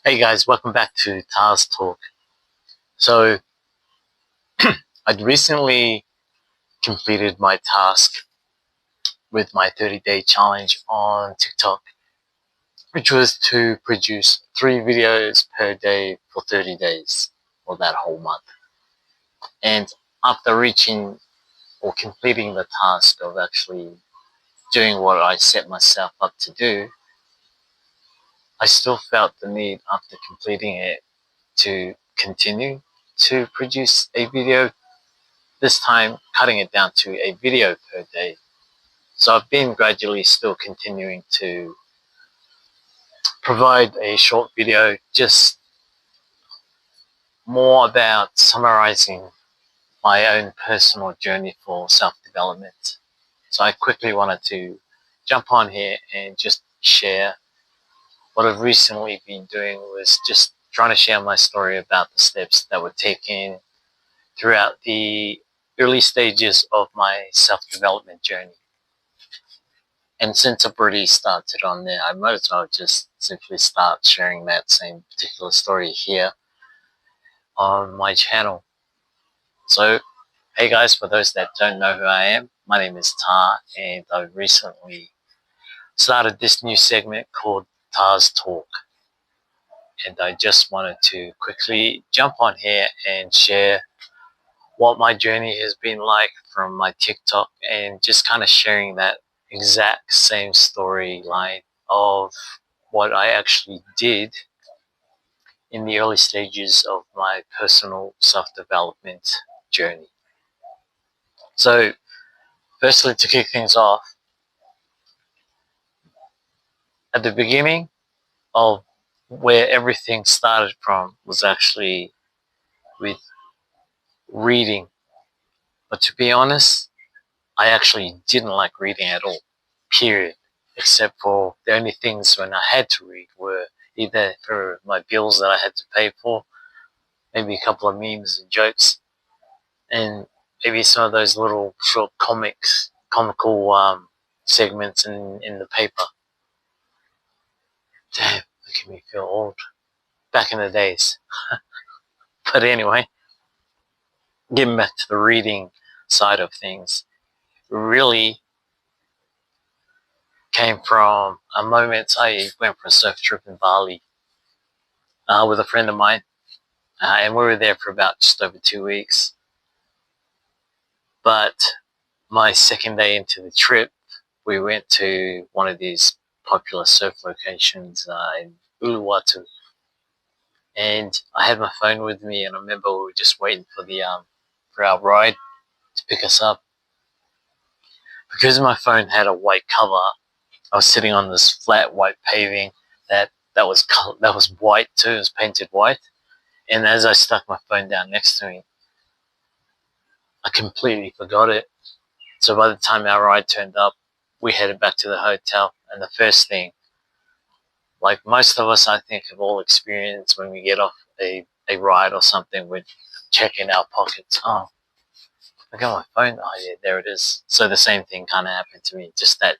Hey guys, welcome back to Tars Talk. So, I'd recently completed my task with my 30-day challenge on TikTok, which was to produce 3 videos per day for 30 days for that whole month. And after reaching or completing the task of actually doing what I set myself up to do, I still felt the need after completing it to continue to produce a video, this time cutting it down to a video per day. So I've been gradually still continuing to provide a short video, just more about summarizing my own personal journey for self-development. So I quickly wanted to jump on here and just share what I've recently been doing, was just trying to share my story about the steps that were taken throughout the early stages of my self-development journey. And since I've already started on there, I might as well just simply start sharing that same particular story here on my channel. So, hey guys, for those that don't know who I am, my name is Tar, and I recently started this new segment called Tar's Talk. And I just wanted to quickly jump on here and share what my journey has been like from my TikTok, and just kind of sharing that exact same storyline of what I actually did in the early stages of my personal self-development journey. So, firstly, to kick things off, at the beginning of where everything started from was actually with reading. But to be honest, I actually didn't like reading at all, period. Except for the only things when I had to read were either for my bills that I had to pay for, maybe a couple of memes and jokes, and maybe some of those little short comical segments in the paper. Damn, making me feel old. Back in the days. But anyway, getting back to the reading side of things, really came from a moment I went for a surf trip in Bali with a friend of mine, and we were there for about just over 2 weeks. But my second day into the trip, we went to one of these popular surf locations in Uluwatu, and I had my phone with me, and I remember we were just waiting for the for our ride to pick us up. Because my phone had a white cover, I was sitting on this flat white paving that was white too. It was painted white, and as I stuck my phone down next to me, I completely forgot it. So by the time our ride turned up, we headed back to the hotel, and the first thing, like most of us, I think, have all experienced when we get off a ride or something, we're checking our pockets. Oh, I got my phone. Oh yeah, there it is. So the same thing kind of happened to me. Just that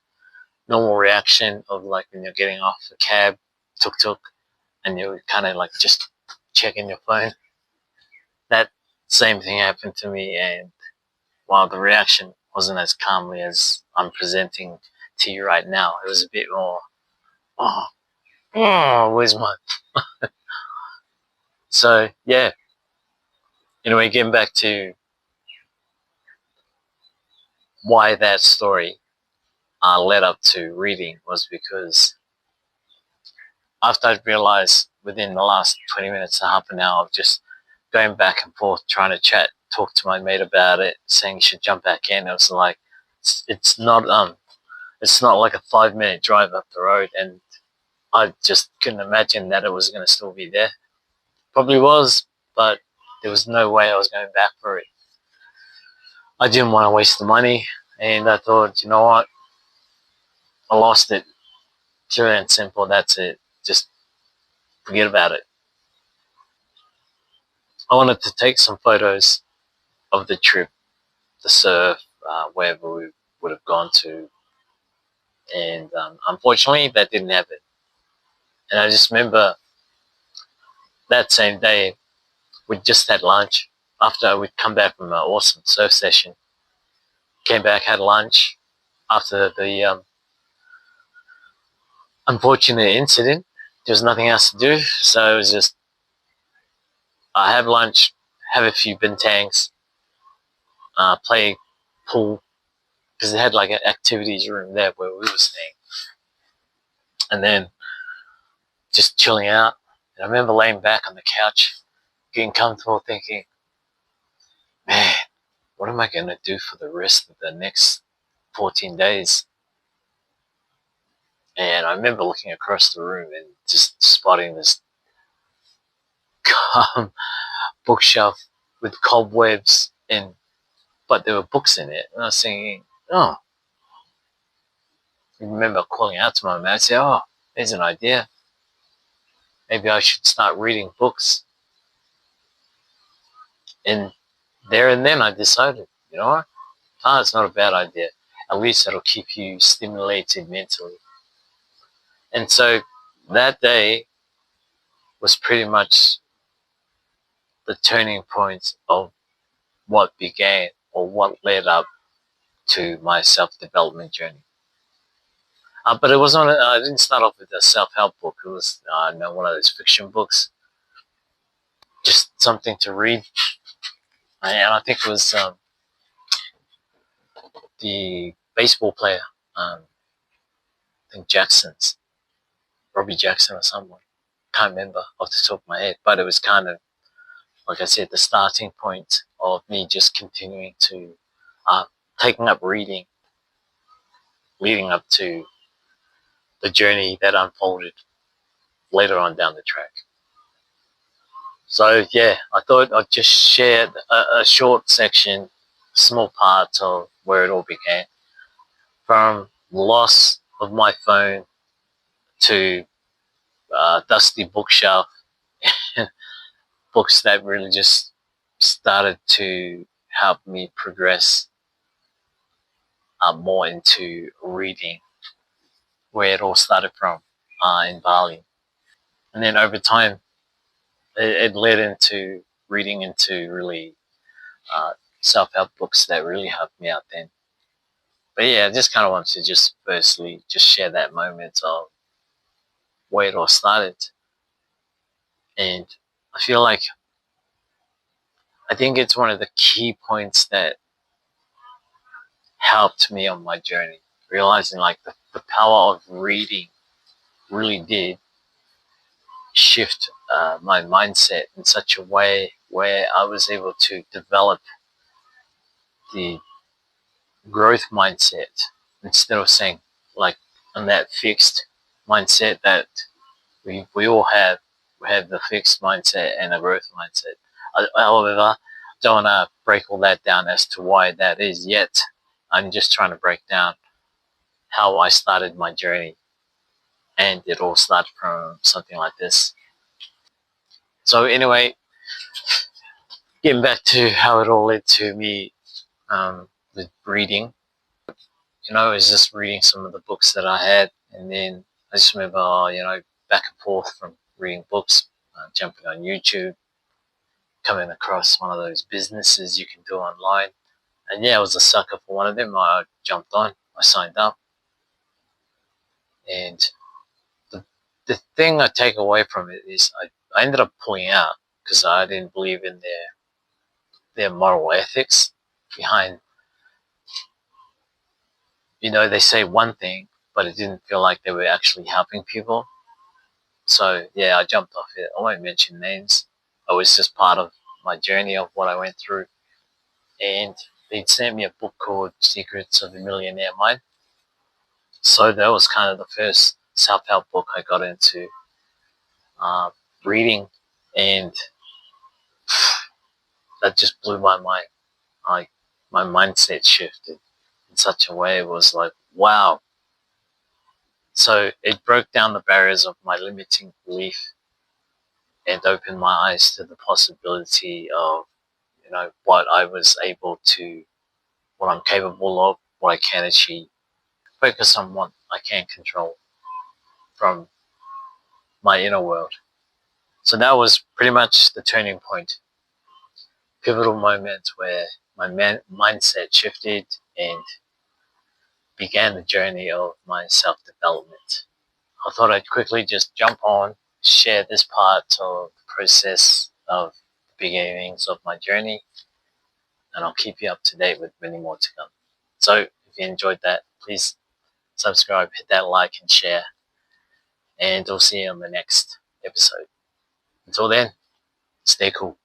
normal reaction of like when you're getting off a cab, tuk-tuk, and you're kind of like just checking your phone. That same thing happened to me, and while the reaction wasn't as calmly as I'm presenting to you right now, it was a bit more, oh, where's my... So, yeah, anyway, getting back to why that story led up to reading was because after I realized within the last 20 minutes to half an hour of just going back and forth, trying to talk to my mate about it, saying he should jump back in, it was like, it's not like a 5 minute drive up the road, and I just couldn't imagine that it was going to still be there. Probably was, but there was no way I was going back for it. I didn't want to waste the money, and I thought, you know what, I lost it. Pure and simple, that's it. Just forget about it. I wanted to take some photos of the trip, the surf, wherever we would have gone to, and unfortunately that didn't happen. And I just remember that same day, we just had lunch after we'd come back from an awesome surf session. Came back, had lunch after the unfortunate incident. There was nothing else to do, so it was just have lunch, have a few bintangs, play pool, because they had like an activities room there where we were staying, and then just chilling out. And I remember laying back on the couch, getting comfortable, thinking, man, what am I going to do for the rest of the next 14 days? And I remember looking across the room and just spotting this bookshelf with cobwebs, but there were books in it. And I was thinking, oh, I remember calling out to my mate, say, oh, there's an idea. Maybe I should start reading books. And there and then I decided, you know what? It's not a bad idea. At least it'll keep you stimulated mentally. And so that day was pretty much the turning point of what began or what led up to my self-development journey. But it wasn't. I didn't start off with a self-help book. It was one of those fiction books, just something to read. And I think it was the baseball player, I think Robbie Jackson or someone. Can't remember off the top of my head, but it was kind of, like I said, the starting point of me just continuing to taking up reading, leading up to the journey that unfolded later on down the track. So yeah, I thought I'd just share a short section, small part of where it all began, from loss of my phone to dusty bookshelf, books that really just started to help me progress more into reading, where it all started from in Bali. And then over time, it led into reading into really self-help books that really helped me out then. But yeah, I just kind of wanted to just firstly just share that moment of where it all started. And I think it's one of the key points that helped me on my journey, realizing like the power of reading really did shift my mindset in such a way where I was able to develop the growth mindset instead of saying like on that fixed mindset that we all have. We have the fixed mindset and a growth mindset. However, don't want to break all that down as to why that is yet. I'm just trying to break down how I started my journey, and it all started from something like this. So anyway, getting back to how it all led to me with reading. I was just reading some of the books that I had, and then I just remember, back and forth from reading books, jumping on YouTube, coming across one of those businesses you can do online. And yeah, I was a sucker for one of them. I jumped on, I signed up. And the thing I take away from it is I ended up pulling out because I didn't believe in their moral ethics behind, they say one thing, but it didn't feel like they were actually helping people. So yeah, I jumped off it. I won't mention names. It was just part of my journey of what I went through. And they'd sent me a book called Secrets of a Millionaire Mind. So that was kind of the first self-help book I got into reading, and that just blew my mind. Like, my mindset shifted in such a way. It was like, wow. So it broke down the barriers of my limiting belief and opened my eyes to the possibility of, what I was able to, what I'm capable of, what I can achieve. Focus on what I can control from my inner world. So that was pretty much the turning point, pivotal moment where my mindset shifted and began the journey of my self-development. I thought I'd quickly just jump on, share this part of the process of the beginnings of my journey, and I'll keep you up to date with many more to come. So if you enjoyed that, please subscribe, hit that like and share, and I'll see you on the next episode. Until then, stay cool.